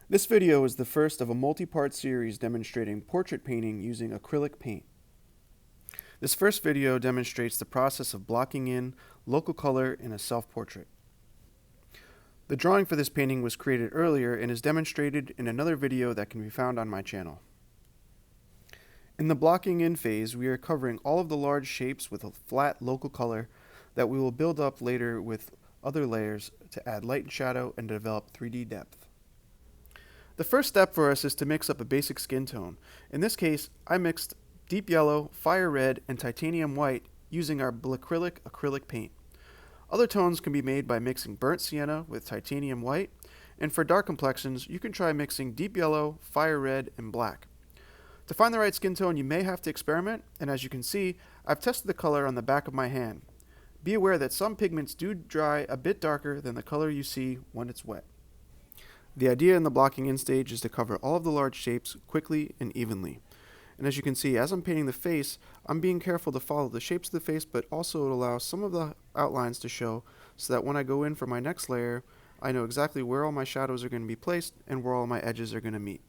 This video is the first of a multi-part series demonstrating portrait painting using acrylic paint. This first video demonstrates the process of blocking in local color in a self-portrait. The drawing for this painting was created earlier and is demonstrated in another video that can be found on my channel. In the blocking in phase, we are covering all of the large shapes with a flat local color that we will build up later with other layers to add light and shadow and develop 3D depth. The first step for us is to mix up a basic skin tone. In this case, I mixed deep yellow, fire red, and titanium white using our acrylic paint. Other tones can be made by mixing burnt sienna with titanium white, and for dark complexions, you can try mixing deep yellow, fire red, and black. To find the right skin tone, you may have to experiment, and as you can see, I've tested the color on the back of my hand. Be aware that some pigments do dry a bit darker than the color you see when it's wet. The idea in the blocking in stage is to cover all of the large shapes quickly and evenly. And as you can see, as I'm painting the face, I'm being careful to follow the shapes of the face, but also allow some of the outlines to show so that when I go in for my next layer, I know exactly where all my shadows are going to be placed and where all my edges are going to meet.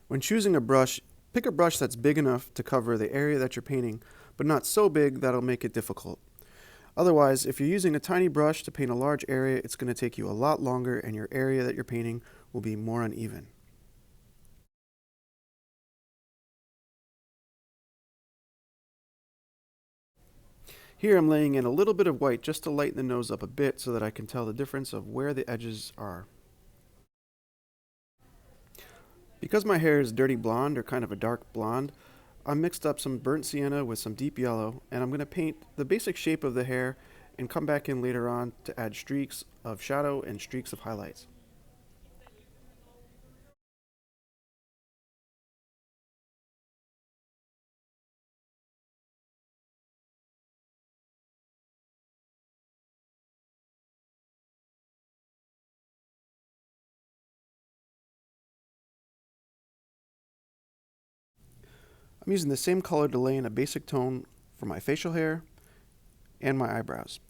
When choosing a brush, pick a brush that's big enough to cover the area that you're painting, but not so big that it'll make it difficult. Otherwise, if you're using a tiny brush to paint a large area, it's going to take you a lot longer and your area that you're painting will be more uneven. Here I'm laying in a little bit of white just to lighten the nose up a bit so that I can tell the difference of where the edges are. Because my hair is dirty blonde or kind of a dark blonde, I mixed up some burnt sienna with some deep yellow, and I'm going to paint the basic shape of the hair and come back in later on to add streaks of shadow and streaks of highlights. I'm using the same color to lay in a basic tone for my facial hair and my eyebrows.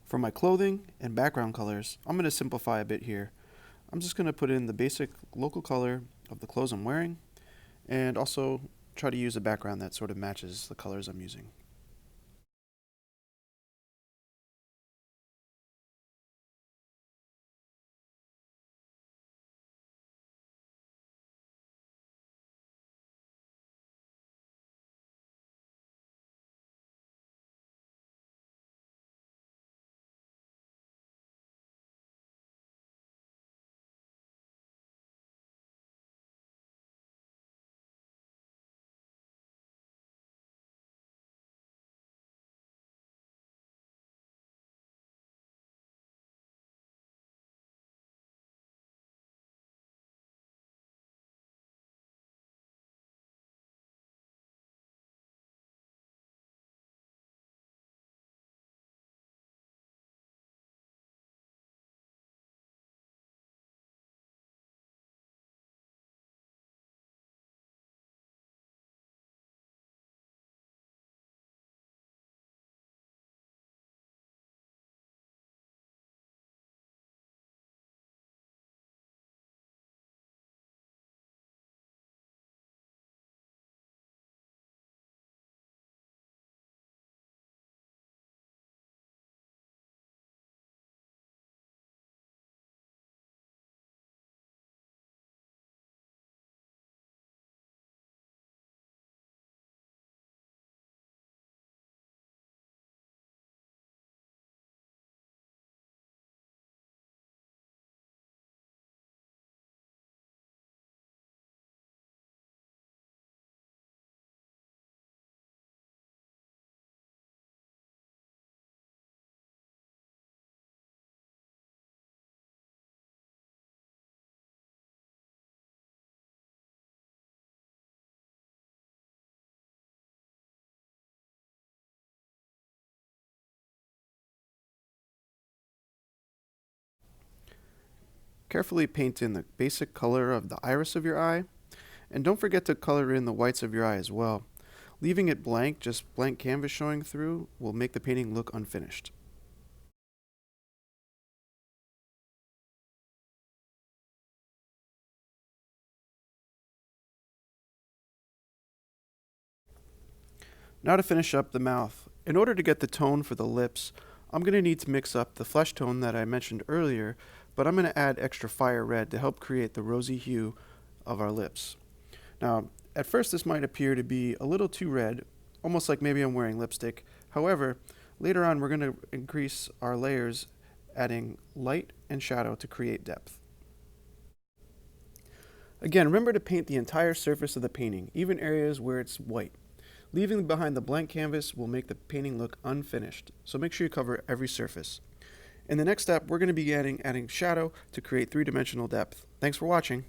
For my clothing and background colors, I'm going to simplify a bit here. I'm just going to put in the basic local color of the clothes I'm wearing and also try to use a background that sort of matches the colors I'm using. carefully paint in the basic color of the iris of your eye, and don't forget to color in the whites of your eye as well. Leaving it blank, just blank canvas showing through, will make the painting look unfinished. Now to finish up the mouth. In order to get the tone for the lips, I'm going to need to mix up the flesh tone that I mentioned earlier, but I'm going to add extra fire red to help create the rosy hue of our lips. Now, at first this might appear to be a little too red, almost like maybe I'm wearing lipstick. However, later on we're going to increase our layers, adding light and shadow to create depth. Again, remember to paint the entire surface of the painting, even areas where it's white. Leaving behind the blank canvas will make the painting look unfinished, so make sure you cover every surface. In the next step, we're going to be adding shadow to create three-dimensional depth. Thanks for watching.